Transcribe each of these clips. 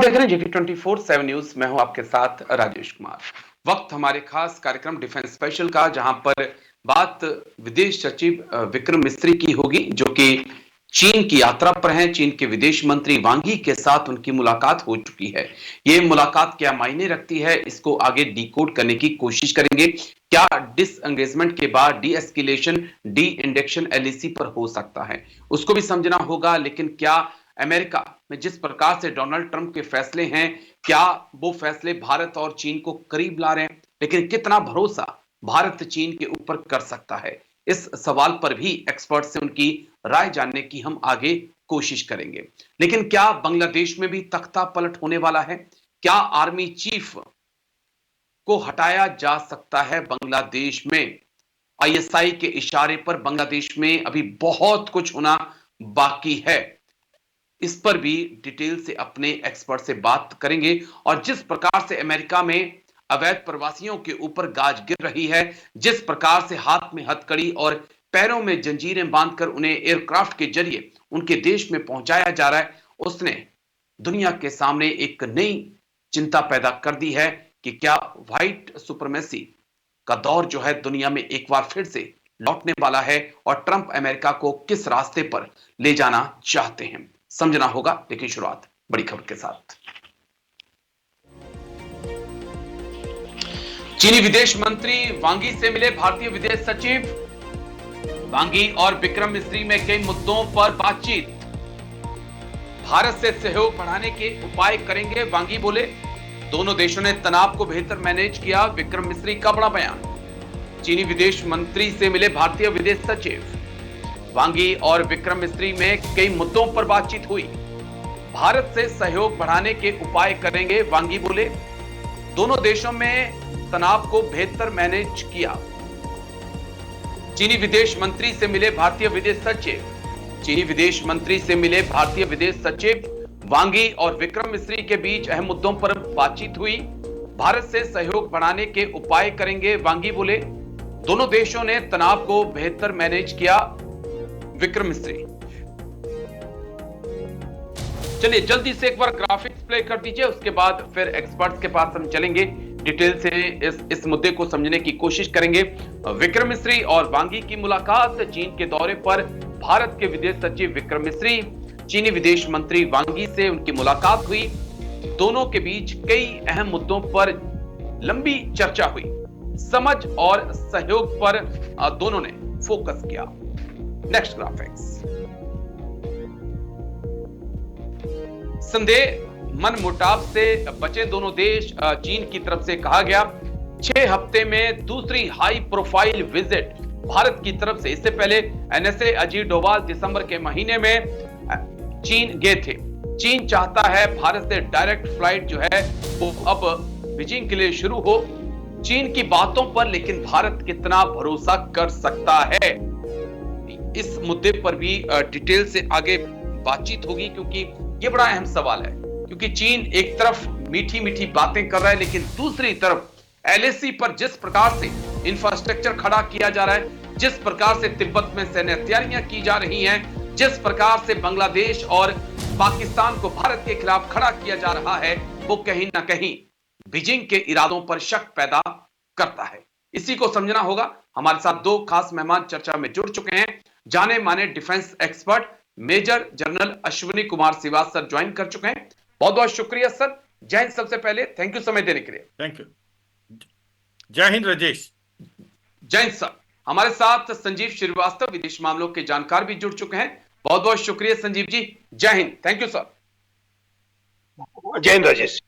देख रहे हैं जेके 24/7 न्यूज। मैं हूं आपके साथ राजेश कुमार। वक्त हमारे खास कार्यक्रम डिफेंस स्पेशल का, जहां पर बात विदेश सचिव विक्रम मिस्री की होगी, जो कि चीन की यात्रा पर हैं। चीन के विदेश मंत्री वांग यी के साथ उनकी मुलाकात हो चुकी है। ये मुलाकात क्या मायने रखती है, इसको आगे डिकोड करने की कोशिश करेंगे। क्या डिसएंगेजमेंट के बाद D escalation, D induction LAC पर हो सकता है, उसको भी समझना होगा। लेकिन क्या अमेरिका में जिस प्रकार से डोनाल्ड ट्रंप के फैसले हैं, क्या वो फैसले भारत और चीन को करीब ला रहे हैं? लेकिन कितना भरोसा भारत चीन के ऊपर कर सकता है, इस सवाल पर भी एक्सपर्ट से उनकी राय जानने की हम आगे कोशिश करेंगे। लेकिन क्या बांग्लादेश में भी तख्ता पलट होने वाला है? क्या आर्मी चीफ को हटाया जा सकता है बांग्लादेश में? आईएसआई के इशारे पर बांग्लादेश में अभी बहुत कुछ होना बाकी है। इस पर भी डिटेल से अपने एक्सपर्ट से बात करेंगे। और जिस प्रकार से अमेरिका में अवैध प्रवासियों के ऊपर गाज गिर रही है, जिस प्रकार से हाथ में हथकड़ी और पैरों में जंजीरें बांधकर उन्हें एयरक्राफ्ट के जरिए उनके देश में पहुंचाया जा रहा है, उसने दुनिया के सामने एक नई चिंता पैदा कर दी है कि क्या व्हाइट सुप्रीमेसी का दौर जो है दुनिया में एक बार फिर से लौटने वाला है, और ट्रंप अमेरिका को किस रास्ते पर ले जाना चाहते हैं, समझना होगा। लेकिन शुरुआत बड़ी खबर के साथ। चीनी विदेश मंत्री वांग यी से मिले भारतीय विदेश सचिव। वांग यी और विक्रम मिस्री में कई मुद्दों पर बातचीत। भारत से सहयोग बढ़ाने के उपाय करेंगे, वांग यी बोले। दोनों देशों ने तनाव को बेहतर मैनेज किया, विक्रम मिस्री का बड़ा बयान। चीनी विदेश मंत्री से मिले भारतीय विदेश सचिव। वांग यी और विक्रम मिस्री में कई मुद्दों पर बातचीत हुई। भारत से सहयोग बढ़ाने के उपाय करेंगे, वांग यी बोले। दोनों देशों में तनाव को बेहतर मैनेज किया। चीनी विदेश मंत्री से मिले भारतीय विदेश सचिव। चीनी विदेश मंत्री से मिले भारतीय विदेश सचिव। वांग यी और विक्रम मिस्री के बीच अहम मुद्दों पर बातचीत हुई। भारत से सहयोग बढ़ाने के उपाय करेंगे, वांग यी बोले। दोनों देशों ने तनाव को बेहतर मैनेज किया, विक्रम मिस्री। चलिए जल्दी से एक बार ग्राफिक्स प्ले कर दीजिए, उसके बाद फिर एक्सपर्ट्स के पास हम चलेंगे, डिटेल से इस मुद्दे को समझने की कोशिश करेंगे। विक्रम मिस्री और वांग यी की मुलाकात। चीन के दौरे पर भारत के विदेश सचिव विक्रम मिस्री, चीनी विदेश मंत्री वांग यी से उनकी मुलाकात हुई। दोनों के बीच कई अहम मुद्दों पर लंबी चर्चा हुई। समझ और सहयोग पर दोनों ने फोकस किया। Next graphics. संदेह मनमुटाव से बचे दोनों देश, चीन की तरफ से कहा गया। 6 हफ्ते में दूसरी हाई प्रोफाइल विजिट भारत की तरफ से। इससे पहले एनएसए अजीत डोभाल दिसंबर के महीने में चीन गए थे। चीन चाहता है भारत से डायरेक्ट फ्लाइट जो है वो अब बीजिंग के लिए शुरू हो। चीन की बातों पर लेकिन भारत कितना भरोसा कर सकता है, इस मुद्दे पर भी डिटेल से आगे बातचीत होगी, क्योंकि ये बड़ा अहम सवाल है। क्योंकि चीन एक तरफ मीठी मीठी बातें कर रहा है, लेकिन दूसरी तरफ एलएसी पर जिस प्रकार से इंफ्रास्ट्रक्चर खड़ा किया जा रहा है, जिस प्रकार से तिब्बत में सैन्य तैयारियां की जा रही हैं, जिस प्रकार से बांग्लादेश और पाकिस्तान को भारत के खिलाफ खड़ा किया जा रहा है, वो कहीं ना कहीं बीजिंग के इरादों पर शक पैदा करता है। इसी को समझना होगा। हमारे साथ 2 खास मेहमान चर्चा में जुड़ चुके हैं। जाने माने defence expert major general Ashwini Kumar Srivastava join कर चुके हैं। बहुत बहुत शुक्रिया सर। जय हिंद। सबसे पहले थैंक यू समय देने के लिए। Thank you. जय हिंद राजेश। जय हिंद सर। हमारे साथ संजीव श्रीवास्तव विदेश मामलों के जानकार भी जुड़ चुके हैं। बहुत बहुत शुक्रिया संजीव जी। जय हिंद। Thank you sir. जय हिंद राजेश।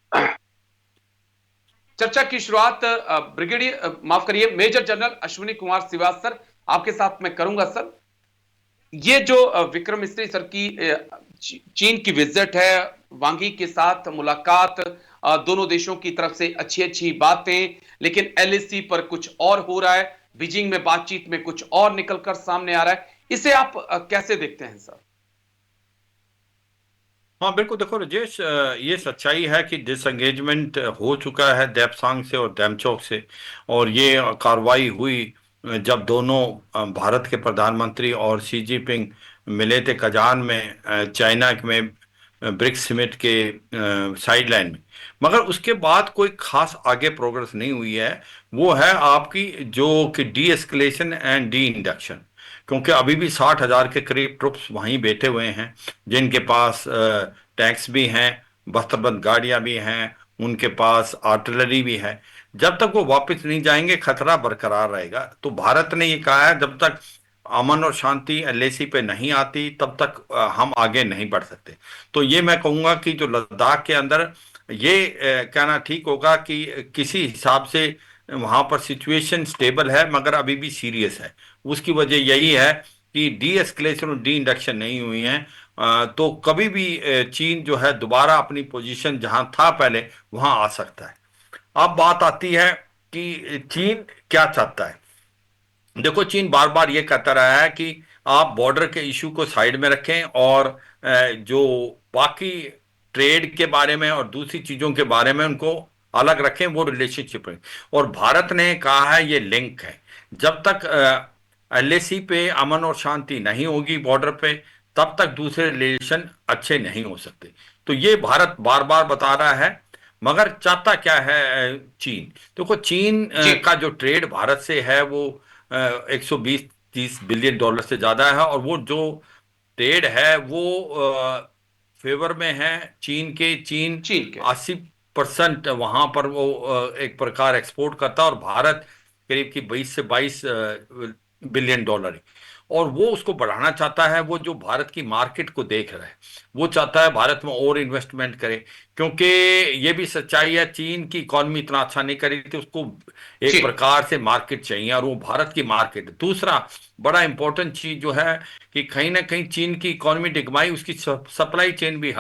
चर्चा की शुरुआत brigadier major general Ashwini Kumar Srivastava आपके साथ मैं करूंगा सर। ये जो विक्रम मिस्री सर की चीन की विजिट है, वांग यी के साथ मुलाकात, दोनों देशों की तरफ से अच्छी अच्छी बातें, लेकिन एलएसी पर कुछ और हो रहा है, बीजिंग में बातचीत में कुछ और निकलकर सामने आ रहा है, इसे आप कैसे देखते हैं सर? हाँ बिल्कुल, देखो राजेश, ये सच्चाई है कि डिसएंगेजमेंट हो चुका है देपसांग से और डेमचोक से। और ये कार्रवाई हुई जब दोनों भारत के प्रधानमंत्री और शी जिनपिंग मिले थे कजान में, चाइना में ब्रिक्स समिट के साइड लाइन में। मगर उसके बाद कोई खास आगे प्रोग्रेस नहीं हुई है। वो है आपकी जो कि D escalation and D induction. क्योंकि अभी भी 60,000 के करीब ट्रुप्स वहीं बैठे हुए हैं, जिनके पास टैंक्स भी हैं, बस्तरबंद गाड़ियां भी हैं, उनके पास आर्टिलरी भी है। जब तक वो वापस नहीं जाएंगे खतरा बरकरार रहेगा। तो भारत ने ये कहा है जब तक अमन और शांति एलएसी पे नहीं आती तब तक हम आगे नहीं बढ़ सकते। तो ये मैं कहूंगा कि जो लद्दाख के अंदर ये कहना ठीक होगा कि किसी हिसाब से वहां पर सिचुएशन स्टेबल है मगर अभी भी सीरियस है। उसकी वजह यही है कि डी एस्केलेशन और डी इंडक्शन नहीं हुई है। तो कभी भी चीन जो है दोबारा अपनी पोजीशन जहां था पहले वहां आ सकता है। अब बात आती है कि चीन क्या चाहता है। देखो, चीन बार बार ये कहता रहा है कि आप बॉर्डर के इशू को साइड में रखें और जो बाकी ट्रेड के बारे में और दूसरी चीजों के बारे में उनको अलग रखें, वो रिलेशनशिप रखें। और भारत ने कहा है ये लिंक है। जब तक एलएसी पे अमन और शांति नहीं होगी बॉर्डर पे, तब तक दूसरे रिलेशन अच्छे नहीं हो सकते। तो ये भारत बार बार बता रहा है। मगर चाहता क्या है चीन? देखो, चीन जी का जो ट्रेड भारत से है वो 120-130 बिलियन डॉलर से ज्यादा है। और वो जो ट्रेड है वो फेवर में है चीन के। चीन चीन के। 80% वहां पर वो एक प्रकार एक्सपोर्ट करता है, और भारत करीब की 20 से 22 बिलियन डॉलर है। और वो उसको बढ़ाना चाहता है। वो जो भारत की मार्केट को देख रहा है, वो चाहता है भारत में और इन्वेस्टमेंट करे। क्योंकि ये भी सच्चाई है, चीन की इकॉनमी इतना अच्छा नहीं कर रही थी, उसको जी एक प्रकार से मार्केट चाहिए, और वो भारत की मार्केट है। दूसरा बड़ा इंपॉर्टेंट चीज जो है कि कहीं ना कहीं चीन की इकोनॉमी डिगमाई, उसकी सप्लाई चेन भी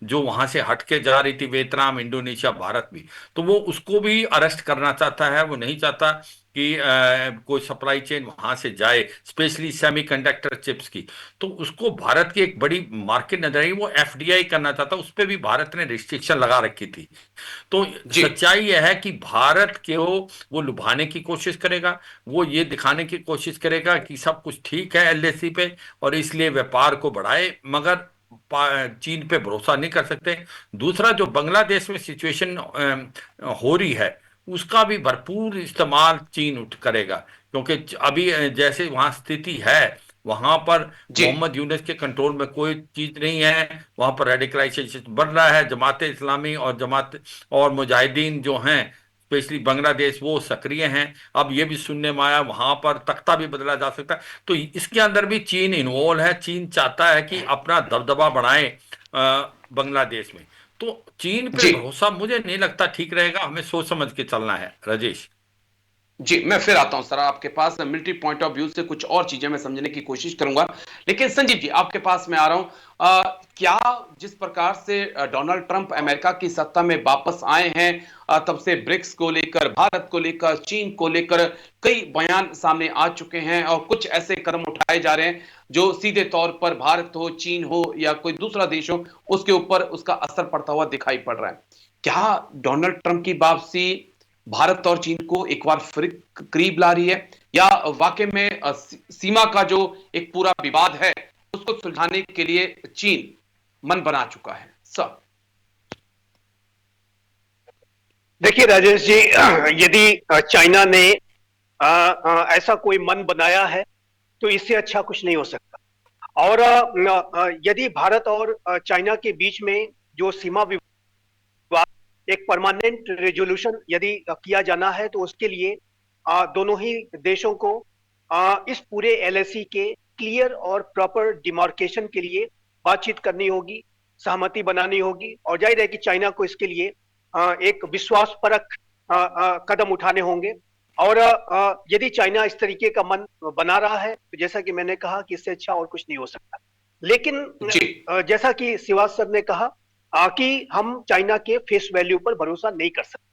जो वहां से हट के जा रही थी, वियतनाम, इंडोनेशिया, भारत भी, तो वो उसको भी अरेस्ट करना चाहता है। वो नहीं चाहता कि कोई सप्लाई चेन वहां से जाए, स्पेशली सेमीकंडक्टर चिप्स की। तो उसको भारत की एक बड़ी मार्केट नजर आई, वो एफडीआई करना चाहता। उस पर भी भारत ने रिस्ट्रिक्शन लगा रखी थी। तो जी सच्चाई यह है कि भारत के वो लुभाने की कोशिश करेगा। वो ये दिखाने की कोशिश करेगा कि सब कुछ ठीक है एलएसी पे, और इसलिए व्यापार को बढ़ाए। मगर चीन पे भरोसा नहीं कर सकते। दूसरा, जो बांग्लादेश में सिचुएशन हो रही है, उसका भी भरपूर इस्तेमाल चीन उठ करेगा। क्योंकि अभी जैसे वहां स्थिति है, वहां पर जी मोहम्मद यूनुस के कंट्रोल में कोई चीज नहीं है। वहां पर रेडिकलाइजेशन बढ़ रहा है। जमात इस्लामी और जमात और मुजाहिदीन जो हैं, स्पेशली बांग्लादेश, वो सक्रिय हैं। अब ये भी सुनने में आया वहां पर तख्ता भी बदला जा सकता है। तो इसके अंदर भी चीन इन्वॉल्व है। चीन चाहता है कि अपना दबदबा बढ़ाए बांग्लादेश में। तो चीन पे जी भरोसा मुझे नहीं लगता ठीक रहेगा। हमें सोच समझ के चलना है, राजेश। जी। मैं फिर आता हूं सर आपके पास, मिलिट्री पॉइंट ऑफ व्यू से कुछ और चीजें मैं समझने की कोशिश करूंगा। लेकिन संजीव जी, आपके पास मैं आ रहा हूं। क्या जिस प्रकार से डोनाल्ड ट्रंप अमेरिका की सत्ता में वापस आए हैं, तब से ब्रिक्स को लेकर, भारत को लेकर, चीन को लेकर कई बयान सामने आ चुके हैं, और कुछ ऐसे कदम उठाए जा रहे हैं जो सीधे तौर पर भारत हो, चीन हो या कोई दूसरा देश हो, उसके ऊपर उसका असर पड़ता हुआ दिखाई पड़ रहा है। क्या डोनाल्ड ट्रंप की वापसी भारत और चीन को एक बार फिर करीब ला रही है, या वाकई में सीमा का जो एक पूरा विवाद है उसको सुलझाने के लिए चीन मन बना चुका है सर? देखिए राजेश जी, यदि चाइना ने ऐसा कोई मन बनाया है तो इससे अच्छा कुछ नहीं हो सकता। और यदि भारत और चाइना के बीच में जो सीमा विवाद, एक परमानेंट रेजोल्यूशन यदि किया जाना है, तो उसके लिए दोनों ही देशों को इस पूरे एलएसी के क्लियर और प्रॉपर डिमार्केशन के लिए बातचीत करनी होगी, सहमति बनानी होगी। और जाहिर है कि चाइना को इसके लिए एक विश्वासपरक कदम उठाने होंगे। और यदि चाइना इस तरीके का मन बना रहा है, तो जैसा कि मैंने कहा कि इससे अच्छा और कुछ नहीं हो सकता। लेकिन जी जैसा कि श्रीवास सर ने कहा कि हम चाइना के फेस वैल्यू पर भरोसा नहीं कर सकते।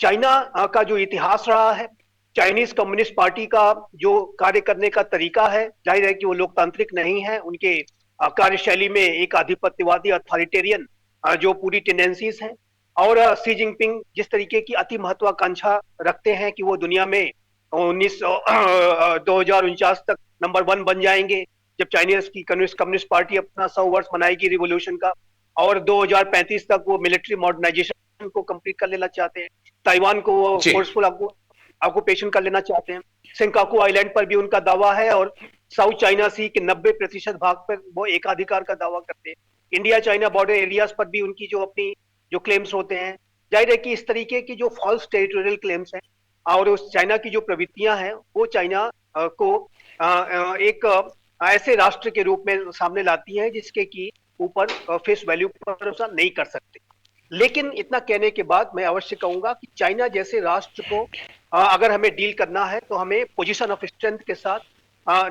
चाइना का जो इतिहास रहा है, चाइनीज कम्युनिस्ट पार्टी का जो कार्य करने का तरीका है, जाहिर है कि वो लोकतांत्रिक नहीं है। उनके कार्यशैली में एक आधिपत्यवादी अथॉरिटेरियन जो पूरी टेंडेंसीज हैं। और सी जिनपिंग जिस तरीके की अति महत्वाकांक्षा रखते हैं कि वो दुनिया में 2049 तक नंबर 1 बन जाएंगे, जब चाइनीज की कम्युनिस्ट पार्टी अपना 100 वर्ष मनाएगी रिवोल्यूशन का। और 2035 तक वो मिलिट्री मॉडर्नाइजेशन को कंप्लीट कर लेना चाहते हैं। ताइवान को वो जी फोर्सफुल ऑक्यूपेशन कर लेना चाहते हैं। सिंकाकू आइलैंड पर भी उनका दावा है और साउथ चाइना सी के 90% भाग पर वो एकाधिकार का दावा करते हैं। इंडिया चाइना बॉर्डर एरियाज पर भी उनकी जो अपनी जो क्लेम्स होते हैं, जाहिर है कि इस तरीके की जो फॉल्स टेरिटोरियल क्लेम्स हैं और उस चाइना की जो प्रवृत्तियां हैं वो चाइना को एक ऐसे राष्ट्र के रूप में सामने लाती है जिसके की ऊपर फेस वैल्यू पर भरोसा नहीं कर सकते। लेकिन इतना कहने के बाद मैं अवश्य कहूंगा कि चाइना जैसे राष्ट्र को अगर हमें डील करना है तो हमें पोजीशन ऑफ स्ट्रेंथ के साथ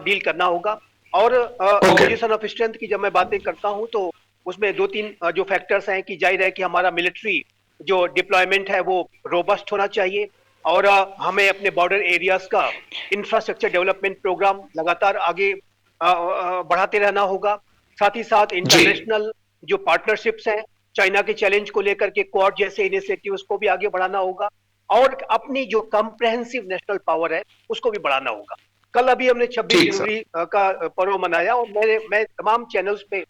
डील करना होगा। और ओके पोजीशन ऑफ स्ट्रेंथ की जब मैं बातें करता हूं तो उसमें दो तीन जो फैक्टर्स हैं कि जाहिर है कि हमारा मिलिट्री जो डिप्लॉयमेंट है वो रोबस्ट होना चाहिए और हमें अपने बॉर्डर एरियाज का इंफ्रास्ट्रक्चर डेवलपमेंट प्रोग्राम लगातार आगे बढ़ाते रहना होगा। साथ ही साथ जी इंटरनेशनल जो पार्टनरशिप्स हैं चाइना के चैलेंज को लेकर के क्वाड जैसे इनिशिएटिव्स को भी आगे बढ़ाना होगा और अपनी जो कॉम्प्रहेंसिव नेशनल पावर है उसको भी बढ़ाना होगा। कल अभी हमने 26 ठीक सर जनवरी का पर्व मनाया और मैं तमाम चैनल्स पे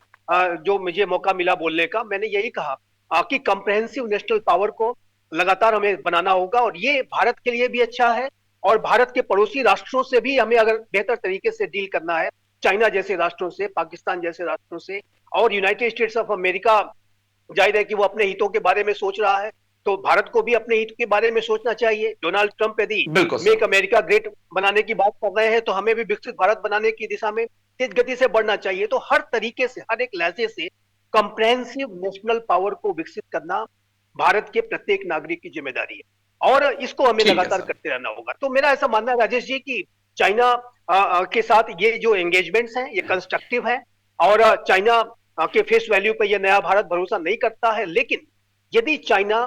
जो मुझे मौका मिला बोलने का मैंने यही कहा कि कॉम्प्रहेंसिव नेशनल पावर को लगातार हमें बनाना होगा और ये भारत के लिए भी अच्छा है और भारत के पड़ोसी राष्ट्रों से भी हमें अगर बेहतर तरीके से डील करना है, चाइना जैसे राष्ट्रों से, पाकिस्तान जैसे राष्ट्रों से और यूनाइटेड स्टेट्स ऑफ अमेरिका, जाहिर है कि वो अपने हितों के बारे में सोच रहा है तो भारत को भी अपने हित के बारे में सोचना चाहिए। डोनाल्ड ट्रंप यदि बिल्कुल सर मेक अमेरिका ग्रेट बनाने की बात कर रहे हैं तो हमें भी विकसित भारत बनाने की दिशा में तेज गति से बढ़ना चाहिए। तो हर तरीके से, हर एक लहजे से कंप्रहेंसिव नेशनल पावर को विकसित करना भारत के प्रत्येक नागरिक की जिम्मेदारी है और इसको हमें ठीक है लगातार सर करते रहना होगा। तो मेरा ऐसा मानना है राजेश जी कि चाइना के साथ ये जो एंगेजमेंट्स हैं ये कंस्ट्रक्टिव है और चाइना के फेस वैल्यू पे ये नया भारत भरोसा नहीं करता है। लेकिन यदि China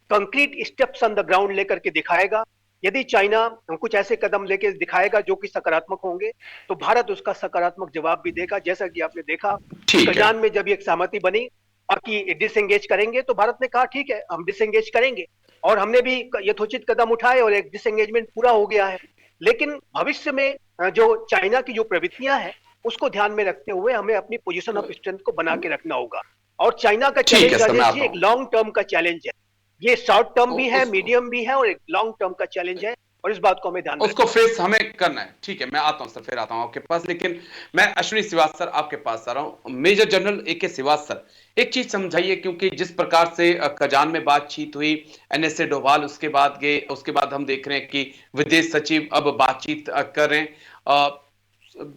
concrete steps on the ground लेकर के दिखाएगा, यदि चाइना कुछ ऐसे कदम लेके दिखाएगा जो कि सकारात्मक होंगे तो भारत उसका सकारात्मक जवाब भी देगा। जैसा कि आपने देखा कि ठीक है कजान में जब एक सहमति बनी और कि डिसएंगेज करेंगे तो भारत ने कहा ठीक है हम डिसएंगेज करेंगे और हमने भी यथोचित कदम उठाए और एक डिसएंगेजमेंट पूरा हो गया है। लेकिन भविष्य में जो चाइना की जो प्रवृत्तियां हैं उसको ध्यान में रखते हुए हमें अपनी पोजीशन ऑफ स्ट्रेंथ को बना के रखना होगा। और चाइना का ठीक है चैलेंज सर मैं राजेश जी आता एक हूँ लॉन्ग टर्म का चैलेंज है। ये शॉर्ट टर्म भी है, उस मीडियम भी है और एक लॉन्ग टर्म का चैलेंज है और इस बात को हमें ध्यान में उसको रखना फेस हमें करना है। ठीक है मैं आता हूं सर, फिर आता हूं आपके पास, लेकिन मैं अश्विनी श्रीवास्तव सर आपके पास आ रहा हूं। मेजर जनरल ए के श्रीवास्तव सर एक चीज समझाइए, क्योंकि जिस प्रकार से कजान में बातचीत हुई, एनएसए डोभाल उसके बाद गए, उसके बाद हम देख रहे हैं कि विदेश सचिव अब बातचीत कर रहे हैं।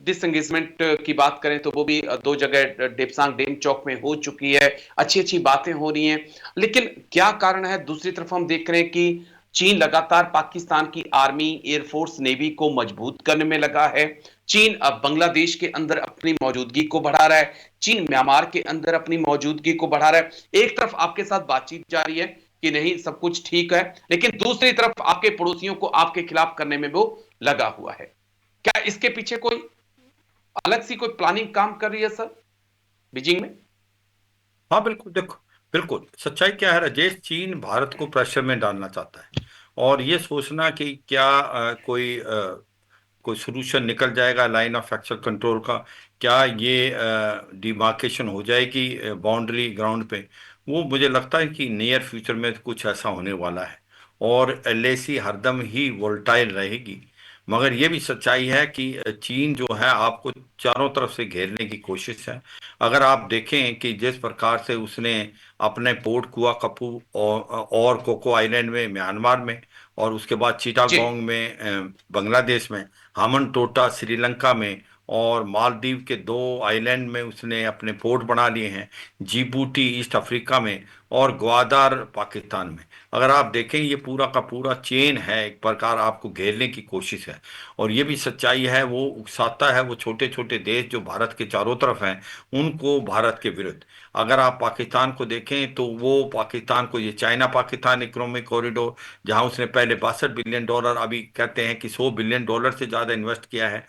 डिसएंगेजमेंट की बात करें तो वो भी दो जगह डेपसांग डेम चौक में हो चुकी है, अच्छी अच्छी बातें हो रही हैं। लेकिन क्या कारण है, दूसरी तरफ हम देख रहे हैं कि चीन लगातार पाकिस्तान की आर्मी, एयरफोर्स, नेवी को मजबूत करने में लगा है। चीन अब बांग्लादेश के अंदर अपनी मौजूदगी को बढ़ा रहा है, चीन म्यांमार के अंदर अपनी मौजूदगी को बढ़ा रहा है। एक तरफ आपके साथ बातचीत जारी है कि नहीं सब कुछ ठीक है, लेकिन दूसरी तरफ आपके पड़ोसियों को आपके खिलाफ करने में वो लगा हुआ है। क्या इसके पीछे कोई अलग सी कोई प्लानिंग काम कर रही है सर बीजिंग में? हाँ बिल्कुल, देखो बिल्कुल सच्चाई क्या है राजेश, चीन भारत को प्रेशर में डालना चाहता है और ये सोचना कि क्या कोई सोल्यूशन निकल जाएगा लाइन ऑफ एक्चुअल कंट्रोल का, क्या ये डिमार्केशन हो जाएगी बाउंड्री ग्राउंड पे, वो मुझे लगता है कि नियर फ्यूचर में कुछ ऐसा होने वाला है और एलएसी हरदम ही वोल्टाइल रहेगी। मगर ये भी सच्चाई है कि चीन जो है आपको चारों तरफ से घेरने की कोशिश है। अगर आप देखें कि जिस प्रकार से उसने अपने पोर्ट कुआ कपू और कोको आइलैंड में म्यांमार में, और उसके बाद जी चिटागोंग में बांग्लादेश में, हामन टोटा श्रीलंका में, और मालदीव के दो आइलैंड में उसने अपने पोर्ट बना लिए हैं, जिबूटी ईस्ट अफ्रीका में, और ग्वादार पाकिस्तान में। अगर आप देखें ये पूरा का पूरा चेन है, एक प्रकार आपको घेरने की कोशिश है। और ये भी सच्चाई है, वो उकसाता है वो छोटे छोटे देश जो भारत के चारों तरफ हैं उनको भारत के विरुद्ध। अगर आप पाकिस्तान को देखें तो वो पाकिस्तान को, ये चाइना पाकिस्तान इकोनॉमिक कॉरिडोर जहां उसने पहले 62 बिलियन डॉलर, अभी कहते हैं कि 100 बिलियन डॉलर से ज्यादा इन्वेस्ट किया है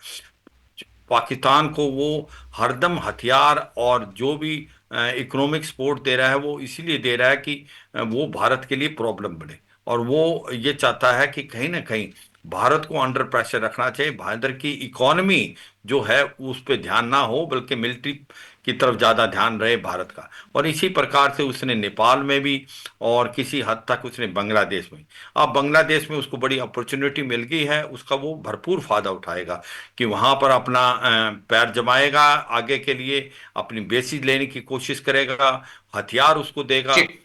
पाकिस्तान को, वो हरदम हथियार और जो भी इकोनॉमिक सपोर्ट दे रहा है वो इसीलिए दे रहा है कि वो भारत के लिए प्रॉब्लम बने। और वो ये चाहता है कि कहीं ना कहीं भारत को अंडर प्रेशर रखना चाहिए। भारत की इकोनॉमी जो है उस पर ध्यान ना हो, बल्कि मिलिट्री की तरफ ज्यादा ध्यान रहे भारत का। और इसी प्रकार से उसने नेपाल में भी और किसी हद तक उसने बांग्लादेश में, अब बांग्लादेश में उसको बड़ी अपॉर्चुनिटी मिल गई है, उसका वो भरपूर फायदा उठाएगा कि वहां पर अपना पैर जमाएगा, आगे के लिए अपनी बेसिस लेने की कोशिश करेगा, हथियार उसको देगा। जी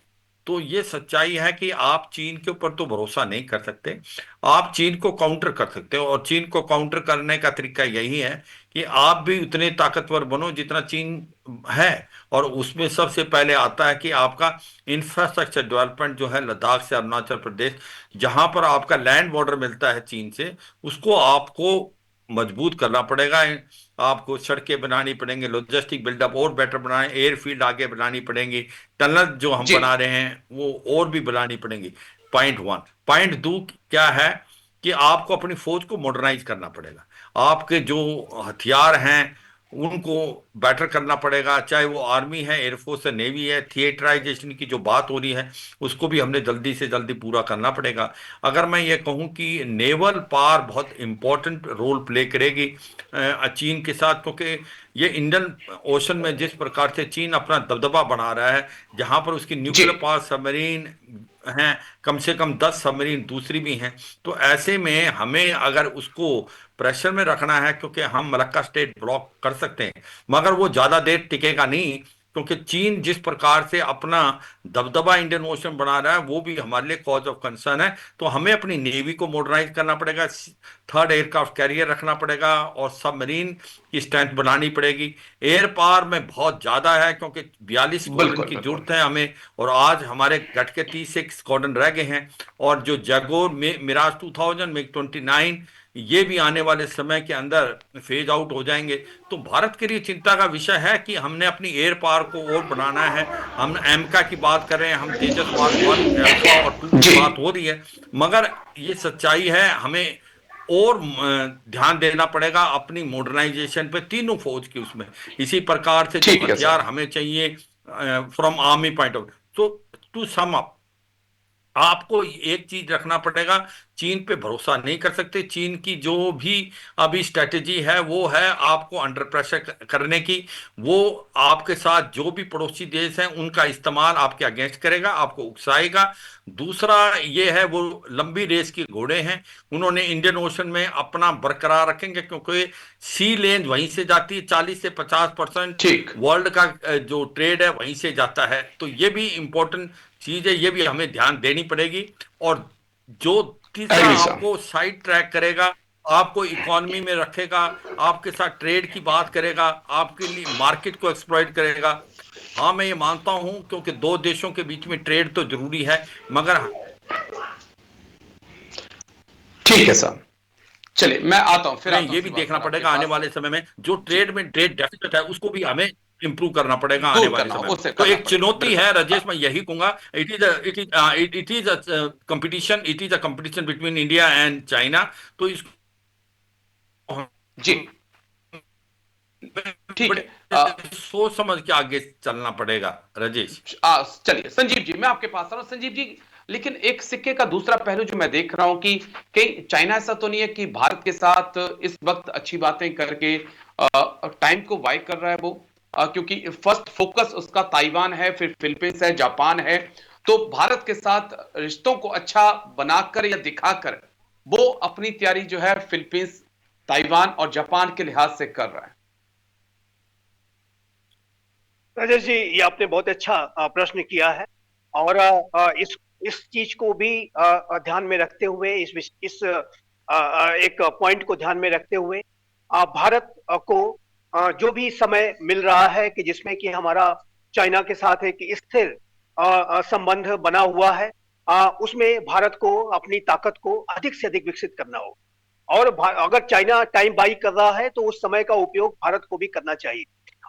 तो ये सच्चाई है कि आप चीन के ऊपर तो भरोसा नहीं कर सकते, आप चीन को काउंटर कर सकते हो। और चीन को काउंटर करने का तरीका यही है कि आप भी उतने ताकतवर बनो जितना चीन है। और उसमें सबसे पहले आता है कि आपका इंफ्रास्ट्रक्चर डेवलपमेंट जो है, लद्दाख से अरुणाचल प्रदेश, जहां पर आपका लैंड बॉर्डर मिलता है चीन से, उसको आपको मजबूत करना पड़ेगा। आपको सड़कें बनानी पड़ेंगी, लॉजिस्टिक बिल्डअप और बेटर बनाए, एयरफील्ड आगे बनानी पड़ेंगी, टनल जो हम जी बना रहे हैं वो और भी बनानी पड़ेंगी। Point one. पॉइंट दो क्या है कि आपको अपनी फौज को मॉडर्नाइज करना पड़ेगा। आपके जो हथियार हैं उनको बेटर करना पड़ेगा, चाहे वो आर्मी है, एयरफोर्स है, नेवी है। थिएटराइजेशन की जो बात हो रही है उसको भी हमने जल्दी से जल्दी पूरा करना पड़ेगा। अगर मैं ये कहूं कि नेवल पावर बहुत इंपॉर्टेंट रोल प्ले करेगी चीन के साथ, क्योंकि ये इंडियन ओशन में जिस प्रकार से चीन अपना दबदबा बना रहा है, जहां पर उसकी जी न्यूक्लियर पावर सबमरीन हैं, कम से कम 10 सबमरीन दूसरी भी हैं। तो ऐसे में हमें अगर उसको प्रेशर में रखना है, क्योंकि हम मलक्का स्टेट ब्लॉक कर सकते हैं मगर वो ज्यादा देर टिकेगा नहीं, क्योंकि चीन जिस प्रकार से अपना दबदबा इंडियन ओशन बना रहा है वो भी हमारे लिए कॉज ऑफ कंसर्न है। तो हमें अपनी नेवी को मॉडर्नाइज करना पड़ेगा, थर्ड एयरक्राफ्ट कैरियर रखना पड़ेगा और सबमरीन की स्ट्रेंथ बनानी पड़ेगी। एयर पावर में बहुत ज्यादा है, क्योंकि 42 स्क्वाड्रन बिल्कुल की बिल्कुल जरूरत है हमें, और आज हमारे घट के 30 स्क्वाड्रन रह गए हैं। और जो जैगुआर मिराज 2000 मिग 29 ये भी आने वाले समय के अंदर फेज आउट हो जाएंगे। तो भारत के लिए चिंता का विषय है कि हमने अपनी एयर पावर को और बनाना है। हम एमका की बात कर रहे हैं, हम तेजस मार्क 1 अल्फा और 2 की जी बात हो रही है, मगर ये सच्चाई है हमें और ध्यान देना पड़ेगा अपनी मॉडर्नाइजेशन पे, तीनों फौज की उसमें। इसी प्रकार से जो ठीक है हथियार सर हमें चाहिए फ्रॉम आर्मी पॉइंट ऑफ, तो टू सम अप आपको एक चीज रखना पड़ेगा, चीन पे भरोसा नहीं कर सकते। चीन की जो भी अभी स्ट्रेटेजी है वो है आपको अंडर प्रेशर करने की। वो आपके साथ जो भी पड़ोसी देश हैं उनका इस्तेमाल आपके अगेंस्ट करेगा, आपको उकसाएगा। दूसरा ये है वो लंबी रेस के घोड़े हैं, उन्होंने इंडियन ओशन में अपना बरकरार रखेंगे, क्योंकि सी लेन वहीं से जाती है, 40 से 50% ठीक वर्ल्ड का जो ट्रेड है वहीं से जाता है। तो ये भी इंपॉर्टेंट चीज है, ये भी हमें ध्यान देनी पड़ेगी। और जो तीसरा एग्री सर आपको साइड ट्रैक करेगा, आपको इकोनॉमी में रखेगा, आपके साथ ट्रेड की बात करेगा, आपके लिए मार्केट को एक्सप्लॉइट करेगा। हाँ मैं ये मानता हूं, क्योंकि दो देशों के बीच में ट्रेड तो जरूरी है, मगर ठीक है सर चलिए मैं आता हूं फिर हमें आता हूं ये भी श्रीवास देखना सर आपके पड़ेगा आने पास वाले समय में जो जी ट्रेड में ट्रेड डेफिसिट है उसको भी हमें इंप्रूव करना पड़ेगा आने दूर वाले करना समय हो में। उसे तो करना एक पड़ेगा चुनौती है बिल्कुल राजेश, मैं यही कहूंगा, it is a competition, it is a competition between India and China. तो इसको जी हमें ठीक है बड़े सोच समझ के आगे चलना पड़ेगा राजेश। चलिए संजीव जी मैं आपके पास आ रहा हूं संजीव जी लेकिन एक सिक्के का दूसरा पहलू जो मैं देख रहा हूं कि कहीं चाइना ऐसा तो नहीं है कि भारत के साथ इस वक्त अच्छी बातें करके टाइम को वाई कर रहा है वो क्योंकि फर्स्ट फोकस उसका ताइवान है फिर फिलीपींस है जापान है तो भारत के साथ रिश्तों को अच्छा बनाकर या दिखाकर वो अपनी तैयारी जो है फिलीपींस ताइवान और जापान के लिहाज से कर रहा है राजेश जी, ये आपने बहुत अच्छा प्रश्न किया है। और इस चीज को भी ध्यान में रखते हुए, एक पॉइंट को ध्यान में रखते हुए, भारत को जो भी समय मिल रहा है कि जिसमें कि हमारा चाइना के साथ एक स्थिर संबंध बना हुआ है, उसमें भारत को अपनी ताकत को अधिक से अधिक विकसित करना होगा। और अगर चाइना टाइम बाई कर रहा है तो उस समय का उपयोग भारत को भी करना चाहिए।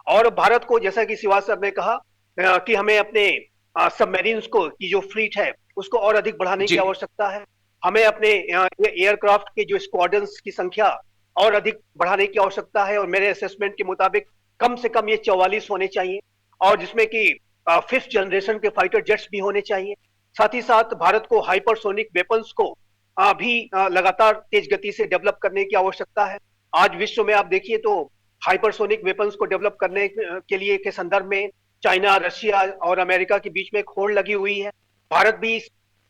और भारत को, जैसा कि श्रीवास सर ने कहा, कि हमें अपने सबमरीन्स को की जो फ्लीट है उसको और अधिक बढ़ाने की जी आवश्यकता है। हमें अपने एयरक्राफ्ट के जो स्क्वाड्रंस की संख्या और अधिक बढ़ाने की आवश्यकता है। और मेरे असेसमेंट के मुताबिक कम से कम ये 44 होने चाहिए, और जिसमें कि 5th जनरेशन के फाइटर जेट्स भी होने चाहिए। साथ ही साथ भारत को हाइपरसोनिक वेपन्स को भी लगातार तेज गति से डेवलप करने की आवश्यकता है। आज विश्व में आप देखिए तो हाइपरसोनिक वेपन्स को डेवलप करने के लिए के संदर्भ में चाइना, रशिया और अमेरिका के बीच में एक होड़ लगी हुई है। भारत भी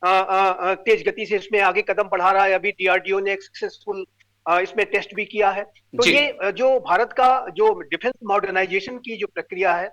तेज गति से इसमें आगे कदम बढ़ा रहा है। अभी डीआरडीओ ने एक सक्सेसफुल इसमें टेस्ट भी किया है। तो जी ये जो भारत का जो डिफेंस मॉडर्नाइजेशन की जो प्रक्रिया है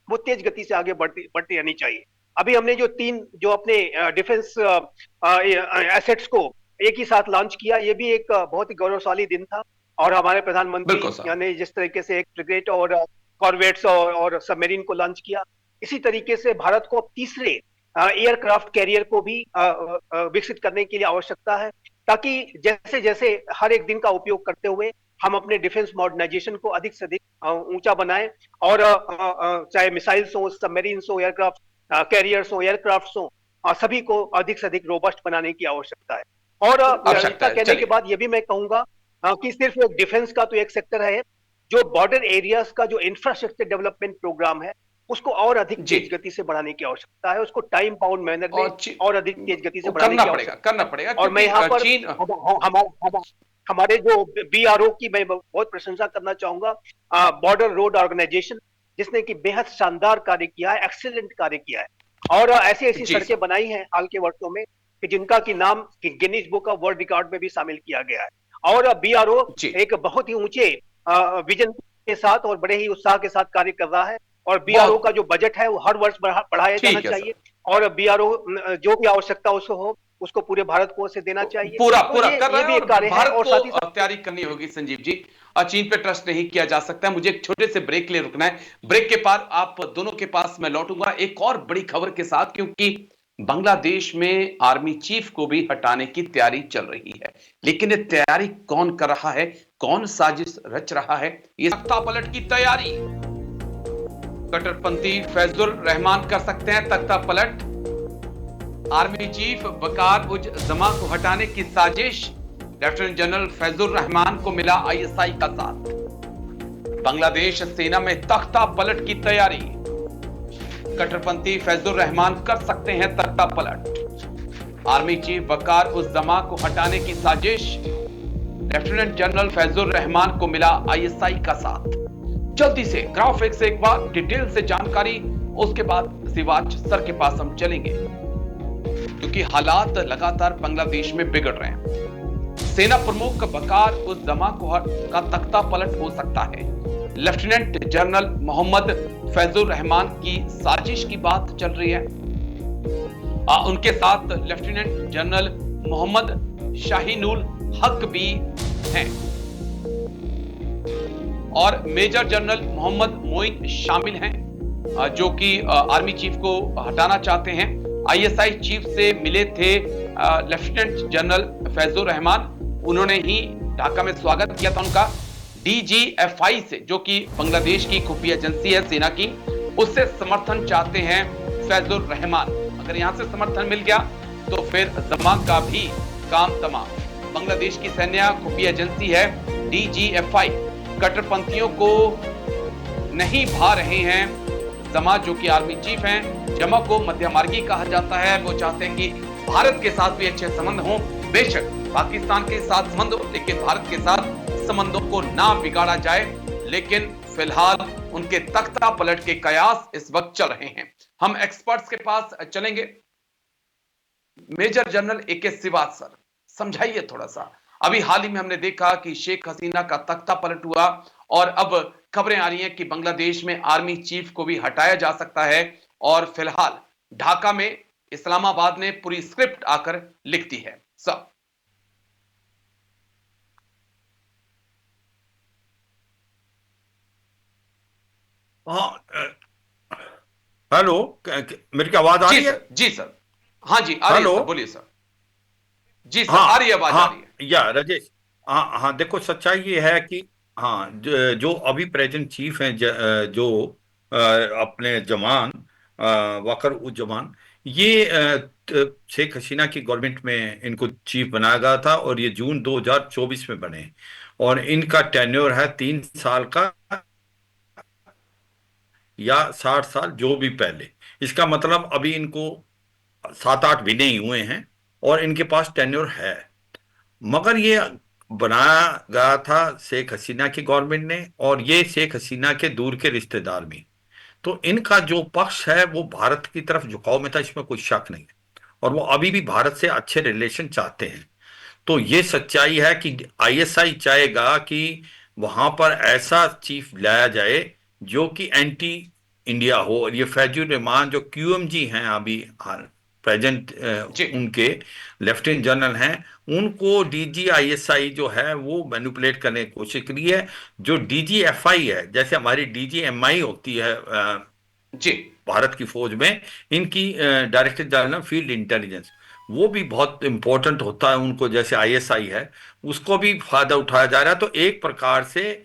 वो तेज गति से आगे बढ़ती बढ़ती रहनी चाहिए। अभी हमने जो तीन जो अपने डिफेंस एसेट्स को एक ही साथ लॉन्च किया, ये भी एक बहुत ही गौरवशाली दिन था। और हमारे बिल्कुल प्रधानमंत्री साहब। ने जिस तरीके से एक फ्रिगेट और कॉर्वेट्स और सबमरीन को लॉन्च किया, इसी तरीके से भारत को अब तीसरे एयरक्राफ्ट कैरियर को भी विकसित करने के लिए आवश्यकता है, ताकि जैसे जैसे हर एक दिन का उपयोग करते हुए हम अपने डिफेंस मॉडर्नाइजेशन को अधिक से अधिक ऊंचा बनाएं। और चाहे मिसाइल्स हो, सबमरीन्स हो, एयरक्राफ्ट कैरियर्स हो, एयरक्राफ्ट हो, सभी को अधिक से अधिक रोबस्ट बनाने की आवश्यकता है। और आवश्यकता इतना है, कहने के चलिए। बाद ये भी मैं कहूंगा कि सिर्फ एक डिफेंस का तो एक सेक्टर है, जो बॉर्डर एरियाज का जो इंफ्रास्ट्रक्चर डेवलपमेंट प्रोग्राम है उसको और अधिक जी, तेज गति से बढ़ाने की आवश्यकता है। उसको टाइम बाउंड मैनर में और और अधिक तेज गति से वो बढ़ाने की आवश्यकता करना पड़ेगा है। और मैं क्योंकि यहाँ पर चीन। हमारे जो बीआरओ की मैं बहुत प्रशंसा करना चाहूंगा, बॉर्डर रोड ऑर्गेनाइजेशन, जिसने कि बेहद शानदार कार्य किया है, एक्सीलेंट कार्य किया है। और ऐसी ऐसी जी सड़कें सर। बनाई हैं हाल के वर्षों में कि जिनका की नाम Guinness book of world record में भी शामिल किया गया है। और बीआरओ जी एक बहुत ही ऊंचे विजन के साथ और बड़े ही उत्साह के साथ कार्य कर रहा है। और बीआरओ का बहुत जो बजट है वो हर वर्ष बढ़ाया जाना ठीक है चाहिए। सर। और बीआरओ जो भी आवश्यकता उसको हो उसको पूरे भारत को से देना चाहिए। पूरा तो पूरा कर रहा ये है भी और एक कार्य है। भारत और को साथ ही साथ तैयारी करनी होगी संजीव जी। चीन पे ट्रस्ट नहीं किया जा सकता है। मुझे एक छोटे से ब्रेक के लिए रुकना है। ब्रेक के बाद आप दोनों के पास मैं लौटूंगा एक और बड़ी खबर के साथ, क्योंकि बांग्लादेश में आर्मी चीफ को भी हटाने की तैयारी चल रही है। लेकिन ये तैयारी कौन कर रहा है, कौन साजिश रच रहा है, ये तख्ता पलट की तैयारी कट्टरपंथी फैजुल रहमान कर सकते हैं तख्ता पलट। आर्मी चीफ वकार उज जमा को हटाने की साजिश, लेफ्टिनेंट जनरल फैजुल रहमान को मिला आईएसआई का साथ। बांग्लादेश सेना में तख्ता पलट की तैयारी, कट्टरपंथी फैजुल रहमान कर सकते हैं तख्ता पलट। आर्मी चीफ वकार उज जमा को हटाने की साजिश, लेफ्टिनेंट जनरल फैजुल रहमान को मिला आईएसआई का साथ। जल्दी से ग्राफिक्स एक बार डिटेल से जानकारी, उसके बाद सिवाच सर के पास हम चलेंगे, क्योंकि हालात लगातार बांग्लादेश में बिगड़ रहे हैं। सेना प्रमुख वकार उज जमा का तख्ता पलट हो सकता है। लेफ्टिनेंट जनरल मोहम्मद फैजुल रहमान की साजिश की बात चल रही है। उनके साथ लेफ्टिनेंट जनरल मोहम्मद शाहीनुल हक भी हैं और मेजर जनरल मोहम्मद मोइन शामिल हैं, जो कि आर्मी चीफ को हटाना चाहते हैं। आईएसआई चीफ से मिले थे लेफ्टिनेंट जनरल फैजुल रहमान। उन्होंने ही ढाका में स्वागत किया था उनका। डीजीएफआई से, जो कि बांग्लादेश की खुफिया एजेंसी है सेना की, उससे समर्थन चाहते हैं फैजुल रहमान। अगर यहां से समर्थन मिल गया तो फिर जमा का भी काम तमाम। बांग्लादेश की सैन्य खुफिया एजेंसी है डीजीएफआई, कट्टरपंथियों को नहीं भा रहे हैं जमा, जो कि आर्मी चीफ हैं। जमा को मध्यमार्गी कहा जाता है। वो चाहते हैं कि भारत के साथ भी अच्छे संबंध हों। बेशक पाकिस्तान के साथ संबंध हो, लेकिन भारत के साथ संबंधों को ना बिगाड़ा जाए। लेकिन फिलहाल उनके तख्ता पलट के कयास इस वक्त चल रहे हैं। हम एक्सपर्ट्स के पास चलेंगे। मेजर जनरल एके सिवाच सर, समझाइए थोड़ा सा। अभी हाल ही में हमने देखा कि शेख हसीना का तख्ता पलट हुआ और अब खबरें आ रही हैं कि बांग्लादेश में आर्मी चीफ को भी हटाया जा सकता है। और फिलहाल ढाका में इस्लामाबाद ने पूरी स्क्रिप्ट आकर लिख दी है। सब हाँ, हेलो, मेरी क्या आवाज आ जी रही है? सर, जी सर, हाँ जी आ रही है हेलो। सर, बोलिए सर। जी सर, आ हाँ रही है, आवाज आ रही हाँ, है। या राजेश, हाँ हाँ, देखो सच्चाई ये है कि हाँ, जो अभी प्रेजेंट चीफ हैं, जो अपने जमान, वकर उज जमान, ये शेख हसीना की गवर्नमेंट में इनको चीफ बनाया गया था और ये जून 2024 में बने। और इनका टेन्योर है 3 साल का या 60 साल, जो भी पहले। इसका मतलब अभी इनको 7-8 भी नहीं हुए हैं और इनके पास टेन्योर है। मगर ये बनाया गया था शेख हसीना की गवर्नमेंट ने, और ये शेख हसीना के दूर के रिश्तेदार भी। तो इनका जो पक्ष है वो भारत की तरफ झुकाव में था, इसमें कोई शक नहीं है, और वो अभी भी भारत से अच्छे रिलेशन चाहते हैं। तो ये सच्चाई है कि आईएसआई चाहेगा कि वहां पर ऐसा चीफ लाया जाए जो कि एंटी इंडिया हो। और ये फैजुर रहमान जो क्यूएमजी हैं अभी प्रेजेंट, जी उनके लेफ्टिनेंट जनरल हैं, उनको डीजी आईएसआई जो है वो मैनिपुलेट करने की कोशिश करी है। जो डीजी एफआई है, जैसे हमारी डीजी एमआई होती है जी भारत की फौज में, इनकी डायरेक्टर जनरल फील्ड इंटेलिजेंस, वो भी बहुत इंपॉर्टेंट होता है उनको, जैसे आईएसआई है, उसको भी फायदा उठाया जा रहा है। तो एक प्रकार से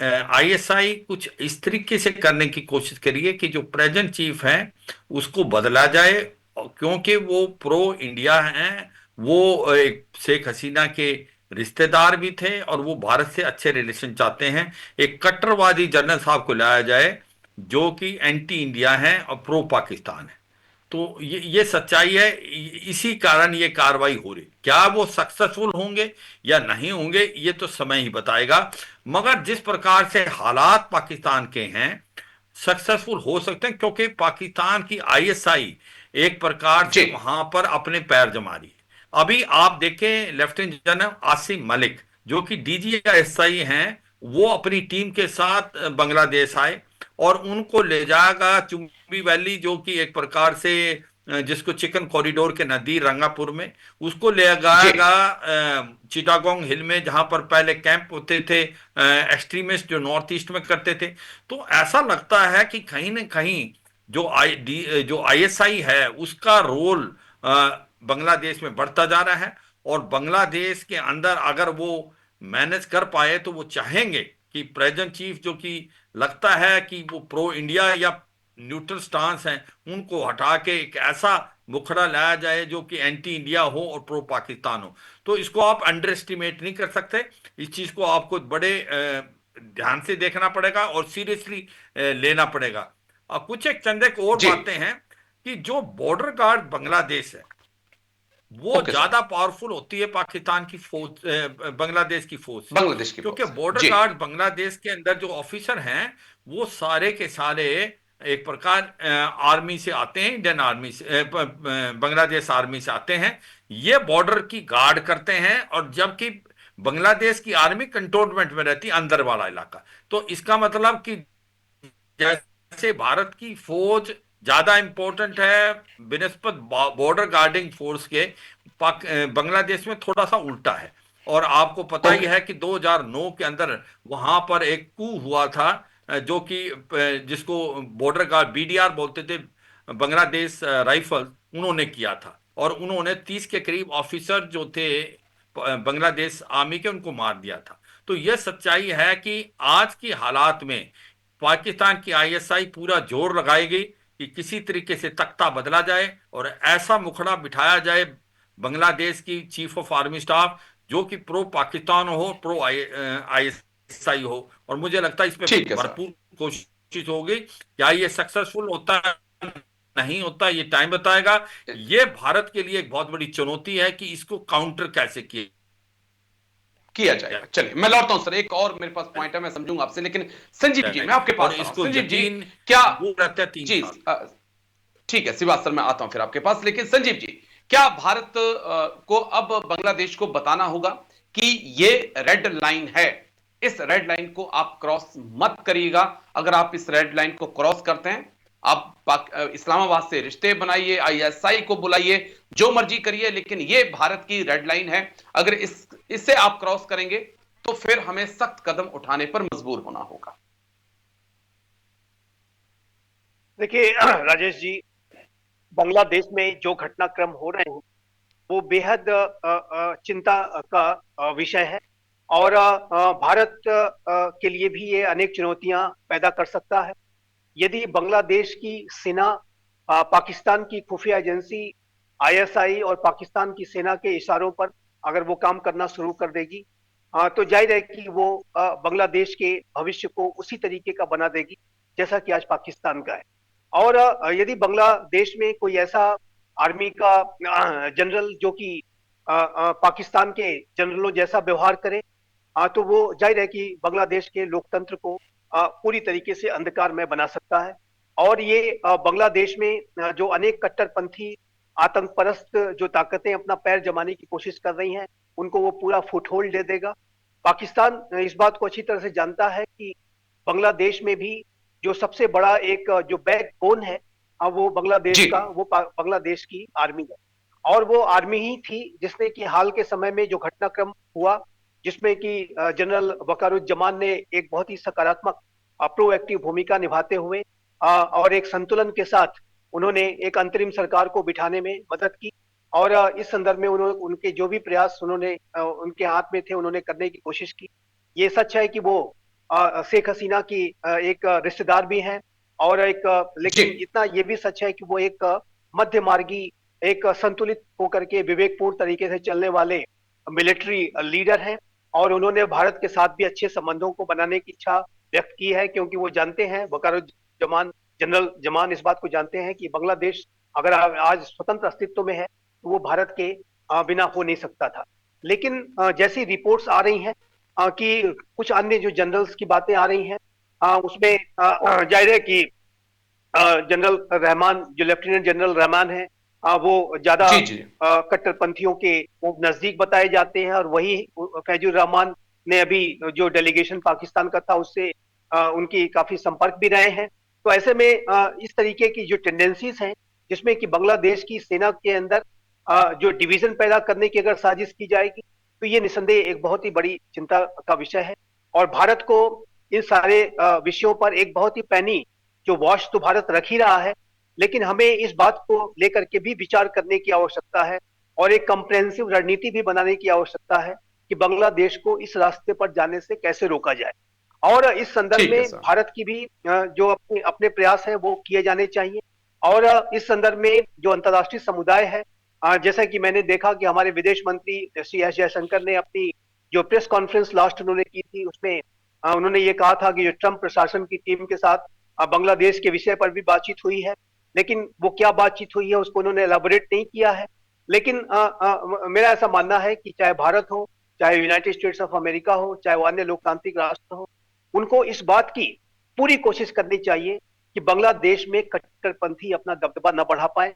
आईएसआई कुछ इस तरीके से करने की कोशिश करिए कि जो प्रेजेंट चीफ है उसको बदला जाए, क्योंकि वो प्रो इंडिया हैं। वो एक शेख हसीना के रिश्तेदार भी थे और वो भारत से अच्छे रिलेशन चाहते हैं। एक कट्टरवादी जनरल साहब को लाया जाए जो कि एंटी इंडिया है और प्रो पाकिस्तान है। तो ये सच्चाई है। इसी कारण ये कार्रवाई हो रही। क्या वो सक्सेसफुल होंगे या नहीं होंगे ये तो समय ही बताएगा। मगर जिस प्रकार से हालात पाकिस्तान के हैं, सक्सेसफुल हो सकते हैं, क्योंकि पाकिस्तान की आईएसआई एक प्रकार जी से वहां पर अपने पैर जमा रही है। अभी आप देखें लेफ्टिनेंट जनरल आसिम मलिक जो कि डीजीआईएसआई हैं, वो अपनी टीम के साथ बांग्लादेश आए और उनको ले जाएगा चुम्बी वैली, जो कि एक प्रकार से जिसको चिकन कॉरिडोर के नजदीक रंगापुर में, उसको ले जी जाएगा चिटागोंग हिल में, जहां पर पहले कैंप होते थे एक्सट्रीमिस्ट जो नॉर्थ ईस्ट में करते थे। तो ऐसा लगता है कि कहीं ना कहीं जो आईएसआई है उसका रोल बांग्लादेश में बढ़ता जा रहा है। और बांग्लादेश के अंदर अगर वो मैनेज कर पाए तो वो चाहेंगे कि प्रेजेंट चीफ जो कि लगता है कि वो प्रो इंडिया या न्यूट्रल स्टांस हैं, उनको हटा के एक ऐसा मुखड़ा लाया जाए जो कि एंटी इंडिया हो और प्रो पाकिस्तान हो। तो इसको आप अंडर एस्टिमेट नहीं कर सकते। इस चीज को आपको बड़े ध्यान से देखना पड़ेगा और सीरियसली लेना पड़ेगा। कुछ एक चंद एक और जी बातें हैं कि जो बॉर्डर गार्ड बांग्लादेश है वो ओके सर। ज्यादा पावरफुल होती है पाकिस्तान की फौज, बांग्लादेश की फौज से। बांग्लादेश की क्योंकि फौज से बॉर्डर जी गार्ड बांग्लादेश के अंदर जो ऑफिसर हैं वो सारे के सारे एक प्रकार आर्मी से आते हैं, इंडियन आर्मी से, बांग्लादेश आर्मी से आते हैं। ये बॉर्डर की गार्ड करते हैं, और जबकि बांग्लादेश की आर्मी कंटोनमेंट में रहती है, अंदर वाला इलाका। तो इसका मतलब कि जैसे भारत की फौज ज्यादा इंपॉर्टेंट है बिनस्बत बॉर्डर गार्डिंग फोर्स के, बांग्लादेश में थोड़ा सा उल्टा है। और आपको पता ही ओके है कि 2009 के अंदर वहां पर एक कू हुआ था, जो कि जिसको बॉर्डर गार्ड बीडीआर बोलते थे, बांग्लादेश राइफल, उन्होंने किया था। और उन्होंने 30 के करीब ऑफिसर जो थे बांग्लादेश आर्मी के, उनको मार दिया था। तो यह सच्चाई है कि आज की हालात में पाकिस्तान की आईएसआई पूरा जोर लगाएगी कि किसी तरीके से तख्ता बदला जाए और ऐसा मुखड़ा बिठाया जाए बांग्लादेश की चीफ ऑफ आर्मी स्टाफ जो कि प्रो पाकिस्तान हो, प्रो आईएसआई हो। और मुझे लगता है इस पे ठीक है सर। भरपूर कोशिश होगी। क्या ये सक्सेसफुल होता है नहीं होता ये टाइम बताएगा। ये भारत के लिए एक बहुत बड़ी चुनौती है कि इसको काउंटर कैसे किया किया जाएगा। चलिए मैं लौटता हूं सर, एक और मेरे पास पॉइंट है, मैं समझूंगा आपसे, लेकिन संजीव जी मैं आपके और पास आ रहा हूं। इसको संजीव जी यकीन क्या, वो रहता है 3 जी साल ठीक है श्रीवास्तव, मैं आता हूं फिर आपके पास, लेकिन संजीव जी क्या भारत को अब बांग्लादेश को बताना होगा कि ये रेड लाइन है, इस रेड लाइन को आप क्रॉस मत करिएगा। अगर आप इस रेड लाइन को क्रॉस करते हैं, आप इस्लामाबाद से रिश्ते बनाइए, आईएसआई को बुलाइए, जो मर्जी करिए, लेकिन ये भारत की रेड लाइन है। अगर इससे आप क्रॉस करेंगे तो फिर हमें सख्त कदम उठाने पर मजबूर होना होगा। देखिए राजेश जी, बांग्लादेश में जो घटनाक्रम हो रहे हैं वो बेहद चिंता का विषय है। और भारत के लिए भी ये अनेक चुनौतियां पैदा कर सकता है। यदि बांग्लादेश की सेना पाकिस्तान की खुफिया एजेंसी आईएसआई और पाकिस्तान की सेना के इशारों पर अगर वो काम करना शुरू कर देगी, तो जाहिर है कि वो बांग्लादेश के भविष्य को उसी तरीके का बना देगी जैसा कि आज पाकिस्तान का है। और यदि बांग्लादेश में कोई ऐसा आर्मी का जनरल जो कि पाकिस्तान के जनरलों जैसा व्यवहार करे, तो वो जाहिर है कि बांग्लादेश के लोकतंत्र को पूरी तरीके से अंधकार में बना सकता है। और ये बांग्लादेश में जो अनेक कट्टरपंथी आतंक परस्त जो ताकतें अपना पैर जमाने की कोशिश कर रही हैं, उनको वो पूरा फुटहोल्ड दे देगा। पाकिस्तान इस बात को अच्छी तरह से जानता है कि बांग्लादेश में भी जो सबसे बड़ा एक जो बैकबोन है, वो बांग्लादेश जी का, वो बांग्लादेश की आर्मी है। और वो आर्मी ही थी जिसने कि हाल के समय में जो घटनाक्रम हुआ, जिसमें कि जनरल वकारुज्जमान ने एक बहुत ही सकारात्मक प्रोएक्टिव भूमिका निभाते हुए और एक संतुलन के साथ उन्होंने एक अंतरिम सरकार को बिठाने में मदद की। और इस संदर्भ में उन्होंने उनके जो भी प्रयास उन्होंने उनके हाथ में थे, उन्होंने करने की कोशिश की। ये सच है कि वो शेख हसीना की एक रिश्तेदार भी हैं, और एक जी लेकिन इतना ये भी सच है कि वो एक मध्य मार्गी, एक संतुलित होकर के विवेकपूर्ण तरीके से चलने वाले मिलिट्री लीडर हैं। और उन्होंने भारत के साथ भी अच्छे संबंधों को बनाने की इच्छा व्यक्त की है, क्योंकि वो जानते हैं, वकारुज्जमान जनरल जमान इस बात को जानते हैं कि बांग्लादेश अगर आज स्वतंत्र अस्तित्व में है, तो वो भारत के बिना हो नहीं सकता था। लेकिन जैसी रिपोर्ट्स आ रही हैं कि कुछ अन्य जो जनरल्स की बातें आ रही हैं, उसमें जाहिर है कि जनरल रहमान, जो लेफ्टिनेंट जनरल रहमान है, वो ज्यादा जी जी कट्टरपंथियों के वो नजदीक बताए जाते हैं। और वही फैजुर रहमान ने अभी जो डेलीगेशन पाकिस्तान का था, उससे उनकी काफी संपर्क भी रहे हैं। तो ऐसे में इस तरीके की जो टेंडेंसीज हैं, जिसमें कि बांग्लादेश की सेना के अंदर जो डिवीजन पैदा करने की अगर साजिश की जाएगी, तो ये निसंदेह एक बहुत ही बड़ी चिंता का विषय है। और भारत को इन सारे विषयों पर एक बहुत ही पैनी जो वॉच तो भारत रख ही रहा है, लेकिन हमें इस बात को लेकर के भी विचार करने की आवश्यकता है, और एक कंप्रेहेंसिव रणनीति भी बनाने की आवश्यकता है कि बांग्लादेश को इस रास्ते पर जाने से कैसे रोका जाए। और इस संदर्भ ठीक है में सर। भारत की भी जो अपने अपने प्रयास हैं वो किए जाने चाहिए। और इस संदर्भ में जो अंतर्राष्ट्रीय समुदाय है, जैसा कि मैंने देखा कि हमारे विदेश मंत्री श्री एस जयशंकर ने अपनी जो प्रेस कॉन्फ्रेंस लास्ट उन्होंने की थी, उसमें उन्होंने ये कहा था कि जो ट्रंप प्रशासन की टीम के साथ बांग्लादेश के विषय पर भी बातचीत हुई है, लेकिन वो क्या बातचीत हुई है उसको उन्होंने एलाबोरेट नहीं किया है। लेकिन मेरा ऐसा मानना है कि चाहे भारत हो, चाहे यूनाइटेड स्टेट्स ऑफ अमेरिका हो, चाहे वो अन्य लोकतांत्रिक राष्ट्र हो, उनको इस बात की पूरी कोशिश करनी चाहिए कि बांग्लादेश में कट्टरपंथी अपना दबदबा न बढ़ा पाए,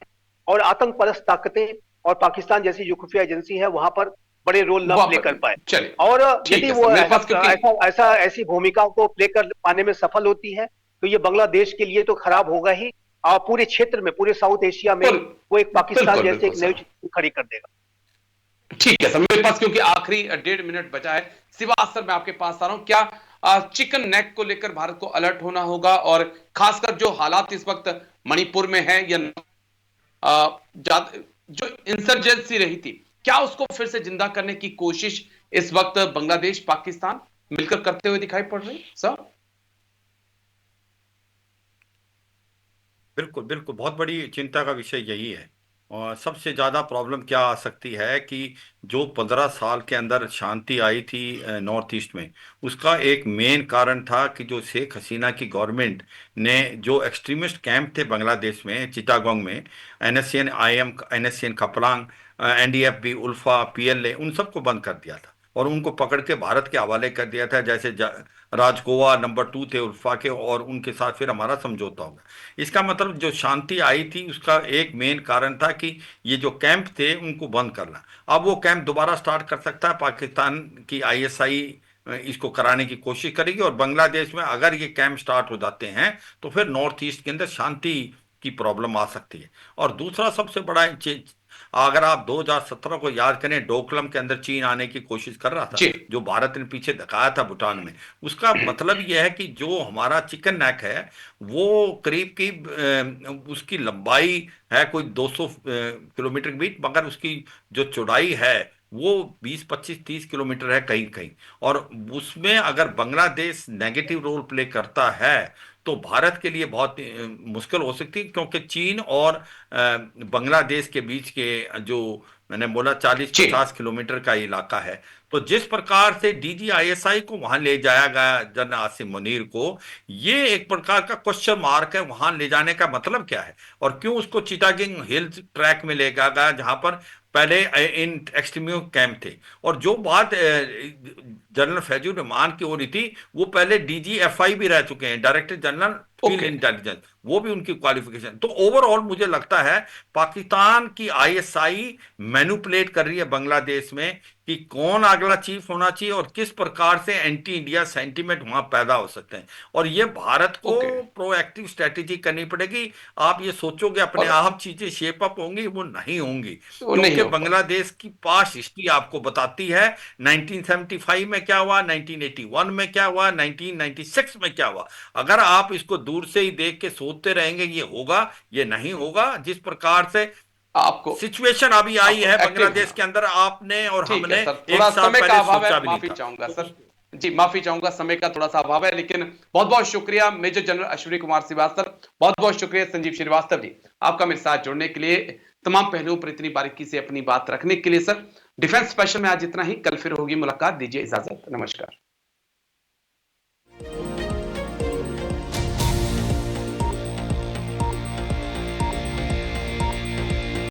और आतंक परस्त ताकतें और पाकिस्तान जैसी जो खुफिया एजेंसी है वहां पर बड़े रोल न प्ले कर पाए। चलिए और ठीक यदि है सर, वो मेरे ऐसा पास क्योंकि ऐसा ऐसा ऐसी भूमिका को प्ले कर पाने में सफल होती है, तो ये बांग्लादेश के लिए तो खराब होगा ही, और पूरे क्षेत्र में, पूरे साउथ एशिया में बिल्कुल वो एक पाकिस्तान बिल्कुल जैसे बिल्कुल एक नई सर। चीज खड़ी कर देगा। ठीक है सर, मेरे पास क्योंकि आखिरी 1.5 मिनट बचा है। सिवाज सर, मैं आपके पास आ रहा हूं। क्या चिकन नेक को लेकर भारत को अलर्ट होना होगा, और खासकर जो हालात इस वक्त मणिपुर में है, या जो इंसर्जेंसी रही थी, क्या उसको फिर से जिंदा करने की कोशिश इस वक्त बांग्लादेश पाकिस्तान मिलकर करते हुए दिखाई पड़ रही सर? बिल्कुल बिल्कुल, बहुत बड़ी चिंता का विषय यही है। और सबसे ज़्यादा प्रॉब्लम क्या आ सकती है कि जो 15 साल के अंदर शांति आई थी नॉर्थ ईस्ट में, उसका एक मेन कारण था कि जो शेख हसीना की गवर्नमेंट ने जो एक्सट्रीमिस्ट कैंप थे बांग्लादेश में, चिटागोंग में, NSCN IM, NSCN Khaplang, NDFB, ULFA, PLA, उन सबको बंद कर दिया था और उनको पकड़ के भारत के हवाले कर दिया था। जैसे राजगोवा नंबर 2 थे उल्फा के, और उनके साथ फिर हमारा समझौता हो गया। इसका मतलब जो शांति आई थी उसका एक मेन कारण था कि ये जो कैंप थे उनको बंद करना। अब वो कैंप दोबारा स्टार्ट कर सकता है, पाकिस्तान की आईएसआई इसको कराने की कोशिश करेगी, और बांग्लादेश में अगर ये कैंप स्टार्ट हो जाते हैं तो फिर नॉर्थ ईस्ट के अंदर शांति की प्रॉब्लम आ सकती है। और दूसरा सबसे बड़ा चीज, अगर आप 2017 को याद करें, डोकलम के अंदर चीन आने की कोशिश कर रहा था, जी जो भारत ने पीछे धकाया था भूटान में। उसका मतलब यह है कि जो हमारा चिकन नेक है वो करीब की उसकी लंबाई है कोई 200 किलोमीटर के बीच, मगर उसकी जो चौड़ाई है वो 20, 25, 30 किलोमीटर है कहीं कहीं। और उसमें अगर बांग्लादेश नेगेटिव रोल प्ले करता है तो भारत के लिए बहुत मुश्किल हो सकती है, क्योंकि चीन और बांग्लादेश के बीच के जो मैंने बोला जी 40-50 किलोमीटर का इलाका है, तो जिस प्रकार से DGISI को वहां ले जाया गया जनरल आसिम मुनीर को, ये एक प्रकार का क्वेश्चन मार्क है। वहां ले जाने का मतलब क्या है, और क्यों उसको चिटागिंग हिल्स ट्रैक में ले गया जहां पर पहले इन एक्सट्रीमियों कैंप थे। और जो बात जनरल फैजुर रहमान की हो रही थी, वो पहले DGFI भी रह चुके हैं, डायरेक्टर जनरल फील्ड इंटेलिजेंस, वो भी उनकी क्वालिफिकेशन। तो ओवरऑल मुझे लगता है पाकिस्तान की ISI मैनिपुलेट कर रही है बांग्लादेश में कि कौन अगला चीफ होना चाहिए और किस प्रकार से एंटी इंडिया सेंटीमेंट वहां पैदा हो सकते हैं। और ये भारत को प्रोएक्टिव स्ट्रेटेजी करनी पड़ेगी। आप ये सोचोगे अपने आप चीजें शेप अप होंगी, वो नहीं होंगी, क्योंकि बांग्लादेश की पास्ट हिस्ट्री आपको बताती है 1975 में क्या हुआ, 1981 में क्या हुआ, 1996 में क्या हुआ। अगर आप इसको दूर से ही देख के सोचते रहेंगे ये होगा, ये नहीं होगा। जिस प्रकार से आपको सिचुएशन अभी आई है बांग्लादेश के अंदर, आपने और हमने थोड़ा समय का अभाव है, माफी चाहूंगा सर जी, माफी चाहूंगा, समय का थोड़ा सा अभाव है। लेकिन बहुत बहुत शुक्रिया मेजर जनरल अश्विनी कुमार श्रीवास्तव, बहुत बहुत शुक्रिया संजीव श्रीवास्तव जी, आपका मेरे साथ जुड़ने के लिए, तमाम पहलुओं पर इतनी बारीकी से अपनी बात रखने के लिए। सर, डिफेंस स्पेशल में आज इतना ही, कल फिर होगी मुलाकात, दीजिए इजाजत, नमस्कार।